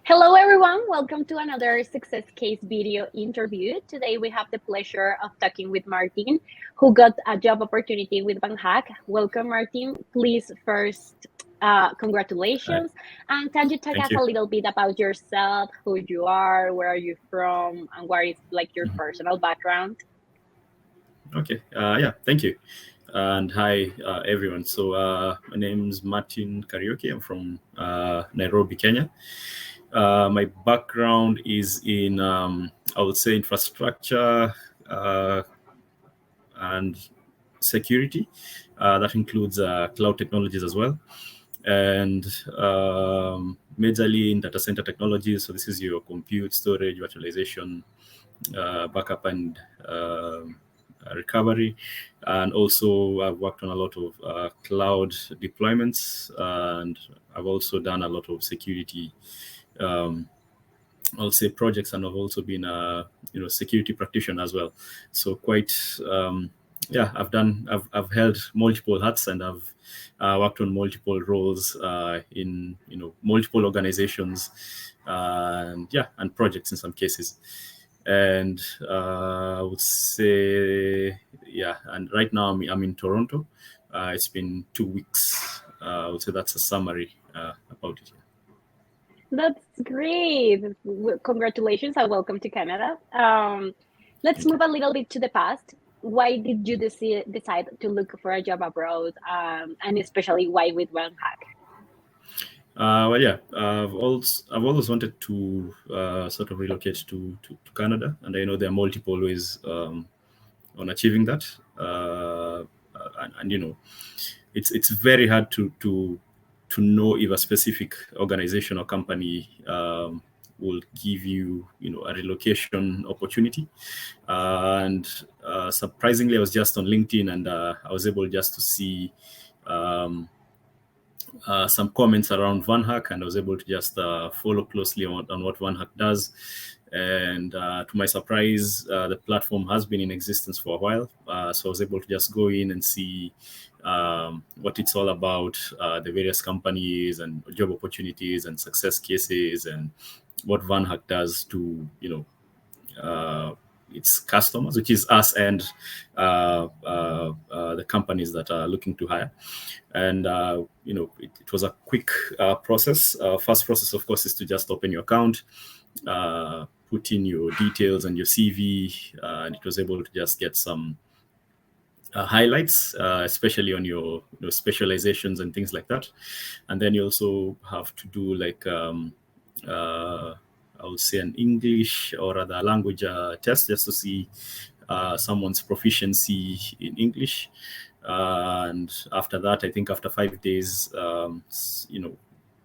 Hello, everyone. Welcome to another success case video interview. Today, we have the pleasure of talking with Martin, who got a job opportunity with VanHack. Welcome, Martin. Please, first, Hi. congratulations. And can you talk Thank us you. a little bit about yourself, who you are, where are you from, and what is like your Mhm. personal background? Okay. Yeah. Thank you. And hi, everyone. So my name is Martin Karaoke. I'm from Nairobi, Kenya. My background is in, I would say, infrastructure uh, and security. That includes cloud technologies as well, and majorly in data center technologies. So this is your compute, storage, virtualization, backup, and recovery. And also, I've worked on a lot of cloud deployments, and I've also done a lot of security. Um, I'll say projects, and I've also been a security practitioner as well. So quite yeah, I've held multiple hats, and I've worked on multiple roles in multiple organizations, and yeah, and projects in some cases. And I would say, yeah, and right now I'm in Toronto. It's been 2 weeks. I would say that's a summary about it. That's great. Congratulations and welcome to Canada. Let's Thank you. move a little bit to the past. Why did you decide to look for a job abroad, and especially why with OneHack? Well, yeah, I've always wanted to sort of relocate to Canada, and I know there are multiple ways on achieving that. And it's very hard to know if a specific organization or company will give you a relocation opportunity. And surprisingly, I was just on LinkedIn, and I was able just to see. Um, some comments around VanHack, and I was able to just follow closely on what VanHack does. And to my surprise, the platform has been in existence for a while. So I was able to just go in and see what it's all about, the various companies and job opportunities and success cases, and what VanHack does to, its customers, which is us and the companies that are looking to hire. And it was a quick process. First process, of course, is to just open your account, put in your details and your CV, and it was able to just get some highlights, especially on your specializations and things like that. And then you also have to do like I would say an English or rather language test, just to see someone's proficiency in English. And after that, I think after 5 days,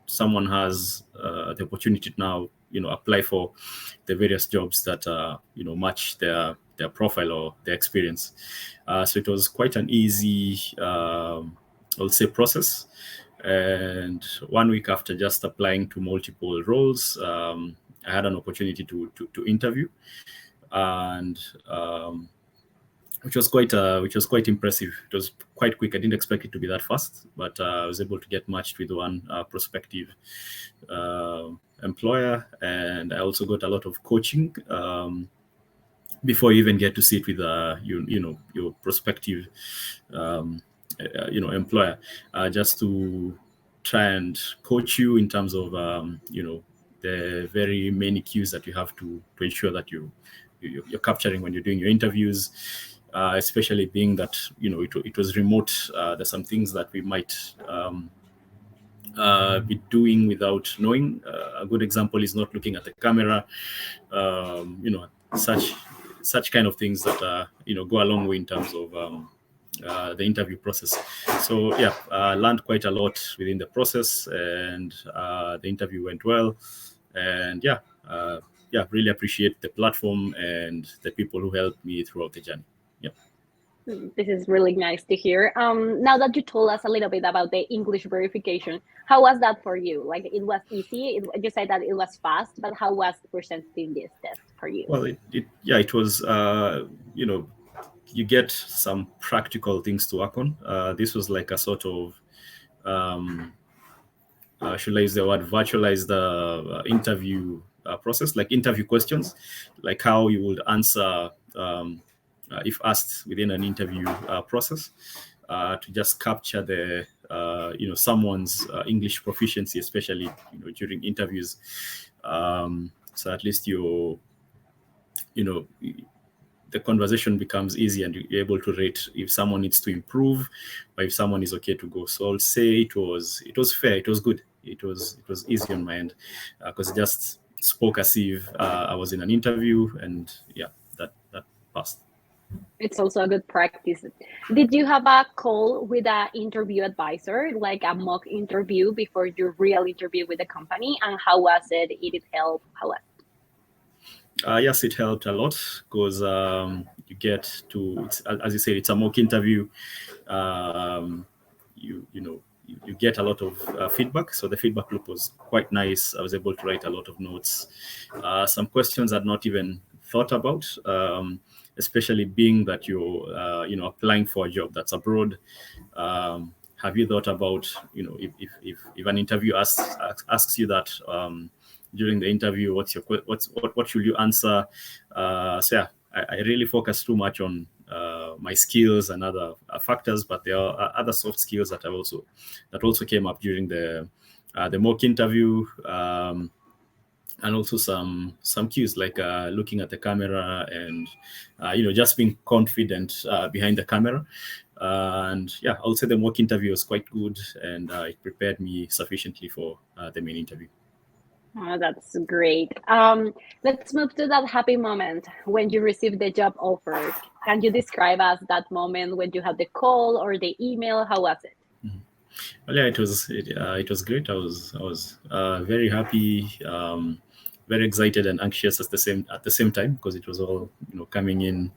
someone has the opportunity to now apply for the various jobs that match their profile or their experience. So it was quite an easy, I would say, process. And 1 week after just applying to multiple roles, I had an opportunity to interview, and which was quite impressive. It was quite quick. I didn't expect it to be that fast, but I was able to get matched with one prospective uh, employer, and I also got a lot of coaching before you even get to sit with your prospective employer, just to try and coach you in terms of the very many cues that you have to ensure that you're capturing when you're doing your interviews, especially being that it was remote. There's some things that we might be doing without knowing. A good example is not looking at the camera. Such kind of things that go a long way in terms of the interview process. So yeah, learned quite a lot within the process, and the interview went well. And yeah, really appreciate the platform and the people who helped me throughout the journey. Yeah. This is really nice to hear. Now that you told us a little bit about the English verification, how was that for you? Like, it was easy. You said that it was fast, but how was presenting this test for you? Well, it was you get some practical things to work on. This was like a sort of should I use the word virtualize the interview process, like interview questions, like how you would answer if asked within an interview process, to just capture the someone's English proficiency, especially during interviews. So at least you know the conversation becomes easy and you're able to rate if someone needs to improve or if someone is okay to go. So I'll say it was fair, it was good, it was easy on my end, because I just spoke as if I was in an interview, and yeah, that passed. It's also a good practice. Did you have a call with an interview advisor, like a mock interview before your real interview with the company? And how was it? Did it help? How was it? Yes, it helped a lot because you get to, as you said, it's a mock interview. Um, you get a lot of feedback. So the feedback loop was quite nice. I was able to write a lot of notes. Some questions I'd not even thought about, especially being that you're applying for a job that's abroad. Have you thought about if an interview asks you that during the interview, what should you answer? So yeah, I really focus too much on my skills and other factors, but there are other soft skills that also came up during the mock interview. And also some cues like looking at the camera and just being confident behind the camera. And yeah, I would say the mock interview was quite good, and it prepared me sufficiently for the main interview. Oh, that's great. Let's move to that happy moment when you received the job offer. Can you describe us that moment when you had the call or the email? How was it? Well, yeah, it was great. I was very happy, very excited and anxious at the same time, because it was all coming in.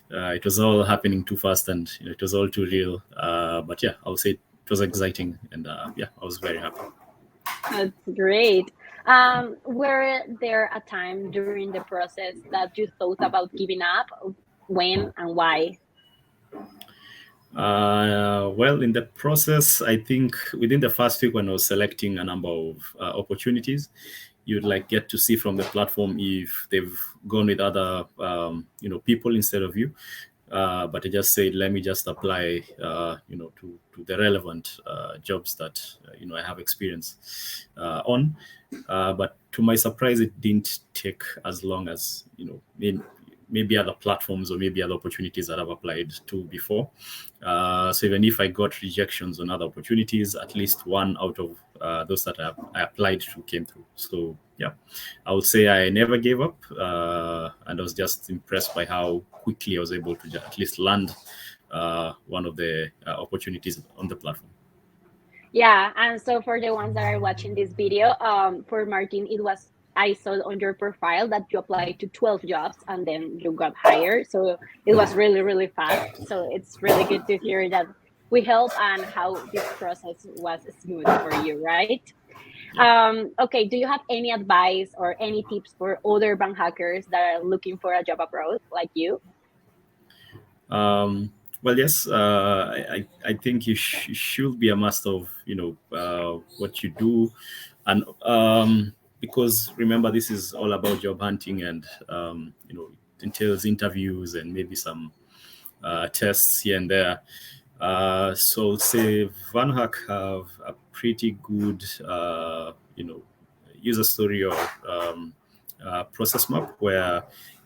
It was all happening too fast, and it was all too real. But yeah, I would say it was exciting, and yeah, I was very happy. That's great. Were there a time during the process that you thought about giving up? When and why? Well, in the process, I think within the first week when I was selecting a number of opportunities, you'd like get to see from the platform if they've gone with other people instead of you. But I just said, let me just apply, to the relevant jobs that I have experience on. But to my surprise, it didn't take as long as maybe other platforms or maybe other opportunities that I've applied to before. So even if I got rejections on other opportunities, at least one out of those that I applied to came through. So yeah, I would say I never gave up, and I was just impressed by how quickly I was able to at least land one of the opportunities on the platform. Yeah, and so for the ones that are watching this video, for Martin, it was I saw on your profile that you applied to 12 jobs and then you got hired. So it was really, really fast. So it's really good to hear that we help and how this process was smooth for you, right? Yeah. Okay, do you have any advice or any tips for other bank hackers that are looking for a job abroad like you? Well, yes, I think it should be a must of what you do, and because remember, this is all about job hunting, and it entails interviews and maybe some tests here and there. So say VanHack have a pretty good user story or process map where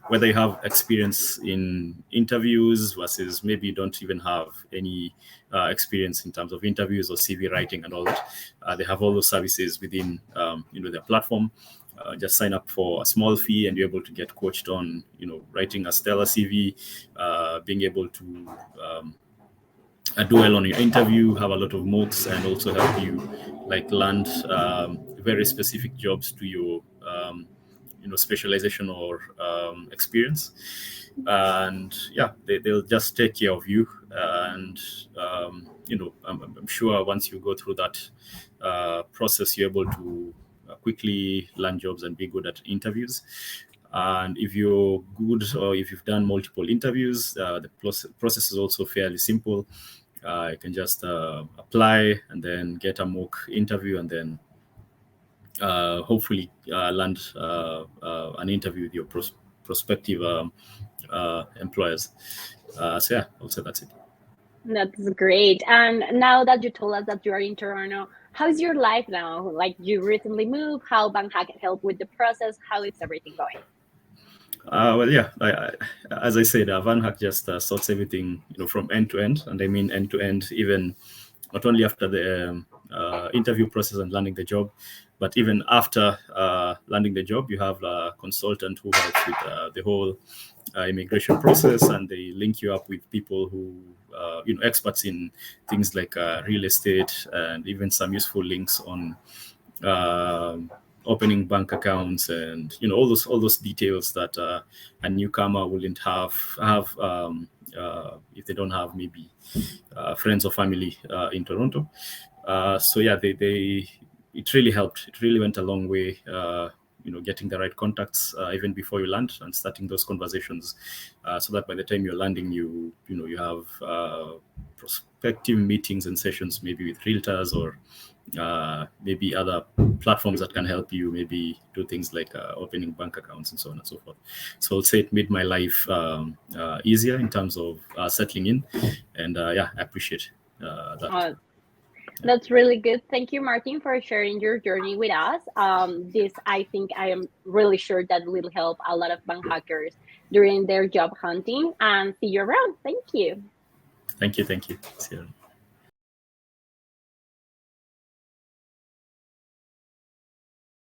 whether you have experience in interviews versus maybe you don't even have any experience in terms of interviews or CV writing and all that. They have all those services within their platform. Just sign up for a small fee and you're able to get coached on writing a stellar CV, being able to do well on your interview, have a lot of mocks, and also help you like land very specific jobs to your specialization or experience. And yeah, they'll just take care of you. And I'm sure once you go through that process, you're able to quickly land jobs and be good at interviews. And if you're good or if you've done multiple interviews, the process is also fairly simple. You can just apply and then get a mock interview and then hopefully land an interview with your prospective employers. So yeah, I'll say that's it. That's great. And now that you told us that you are in Toronto, how's your life now? Like you recently moved, how VanHack helped with the process? How is everything going? Well, yeah, as I said, VanHack just sorts everything, from end to end, and I mean end to end, even not only after the interview process and landing the job, but even after landing the job, you have a consultant who helps with the whole immigration process, and they link you up with people who, experts in things like real estate, and even some useful links on um opening bank accounts, and all those details that a newcomer wouldn't have if they don't have maybe friends or family in Toronto. So yeah, they it really helped. It really went a long way. Getting the right contacts even before you land, and starting those conversations, so that by the time you're landing, you have prospective meetings and sessions, maybe with realtors, or maybe other platforms that can help you maybe do things like opening bank accounts and so on and so forth. So I'll say it made my life easier in terms of settling in, and yeah, I appreciate that. Uh, that's really good. Thank you, Martin, for sharing your journey with us. This, I think, I am really sure that will help a lot of bank hackers during their job hunting. And see you around. Thank you. Thank you. See you.